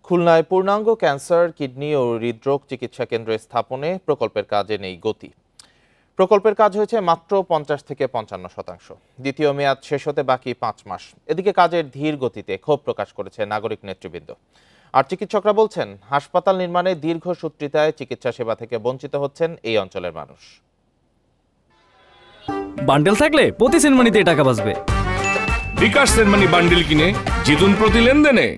খুলনায় পূর্ণাঙ্গ cancer, kidney ও হৃদরোগ চিকিৎসা কেন্দ্র স্থাপনে প্রকল্পের কাজে নেই গতি। প্রকল্পের কাজ হয়েছে মাত্র 50 থেকে 55%। দ্বিতীয় মেয়াদ শেষ হতে বাকি 5 মাস। এদিকে কাজের ধীর গতিতে ক্ষোভ প্রকাশ করেছে নাগরিক নেতৃবৃন্দ। আর চিকিৎসকরা বলছেন, হাসপাতাল নির্মাণে দীর্ঘসূত্রিতায় চিকিৎসা সেবা থেকে বঞ্চিত হচ্ছেন এই অঞ্চলের মানুষ। বান্ডেল থাকলে প্রতি সেনমানিতে টাকা বাঁচবে। বিকাশ সেনমানি বান্ডেল কিনে জিতুন প্রতি লেনদেনে।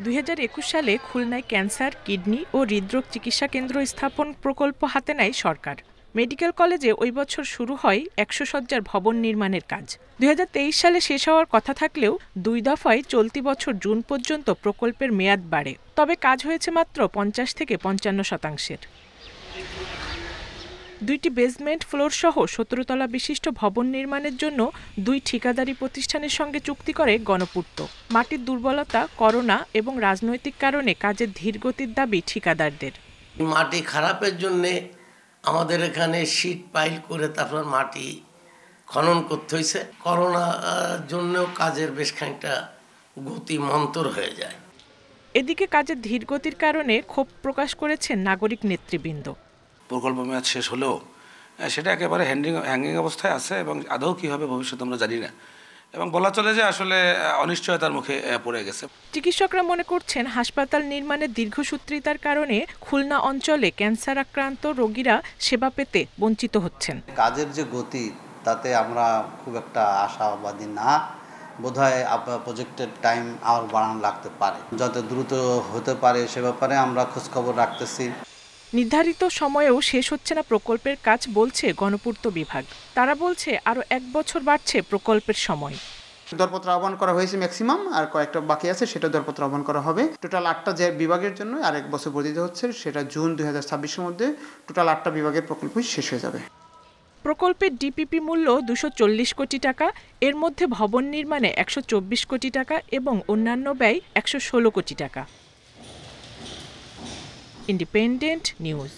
2021 সালে খুলনায় ক্যান্সার, কিডনি ও হৃদরোগ চিকিৎসা কেন্দ্র স্থাপন প্রকল্প হাতে নেয় সরকার। মেডিকেল কলেজে ওই বছর শুরু হয় 100 শয্যার ভবন নির্মাণের কাজ। 2023 সালে শেষ হওয়ার কথা থাকলেও 2 দফায় চলতি বছর জুন পর্যন্ত প্রকল্পের মেয়াদ বাড়ে। তবে কাজ হয়েছে মাত্র 50 থেকে 55%। 2টি বেসমেন্ট ফ্লোর সহ 17 তলা বিশিষ্ট ভবন নির্মাণের জন্য 2 ঠিকাদারি প্রতিষ্ঠানের সঙ্গে চুক্তি করে গণপূর্ত। মাটির দুর্বলতা, করোনা এবং রাজনৈতিক কারণে কাজের ধীরগতির দাবি ঠিকাদারদের। মাটি খারাপের জন্য আমাদের এখানে শীট পাইল করে তারপর মাটি খনন করতে হয়েছে। করোনার জন্যও কাজের বেশ খানিকটা গতি মন্তর হয়ে যায়। এদিকে কাজের ধীরগতির কারণে ক্ষোভ প্রকাশ করেছেন নাগরিক নেতৃবৃন্দ। প্রকল্প মেয়াদ শেষ হলেও সেটা একেবারে হ্যাঙ্গিং অবস্থায় আছে এবং আদৌ কী হবে ভবিষ্যতে আমরা জানি না, এবং বলা চলে যে আসলে অনিশ্চয়তার মুখে পড়ে গেছে। চিকিৎসকরা মনে করছেন, হাসপাতাল নির্মাণের দীর্ঘসূত্রিতার কারণে খুলনা অঞ্চলে ক্যান্সার আক্রান্ত রোগীরা সেবা পেতে বঞ্চিত হচ্ছেন। কাজের যে গতি তাতে আমরা খুব একটা আশাবাদী না। বোধহয় প্রজেক্টের টাইম আর বাড়ানো লাগতে পারে। যত দ্রুত হতে পারে সে ব্যাপারে আমরা খোঁজখবর রাখতেছি। নির্ধারিত সময়েও শেষ হচ্ছে না প্রকল্পের কাজ বলছে গণপূর্ত বিভাগ। তারা বলছে আরও 1 বছর বাড়ছে প্রকল্পের সময়। দরপত্র আহ্বান করা হয়েছে ম্যাক্সিমাম, আর কয়েকটা বাকি আছে, সেটা দরপত্র আহ্বান করা হবে। টোটাল 8টা যে বিভাগের জন্য আর 1 বছর বর্ধিত হচ্ছে, সেটা জুন 2026-এর মধ্যে টোটাল 8টা বিভাগের প্রকল্পই শেষ হয়ে যাবে। প্রকল্পের ডিপিপি মূল্য 240 কোটি টাকা, এর মধ্যে ভবন নির্মাণে 124 কোটি টাকা এবং অন্যান্য ব্যয় 116 কোটি টাকা। Independent news.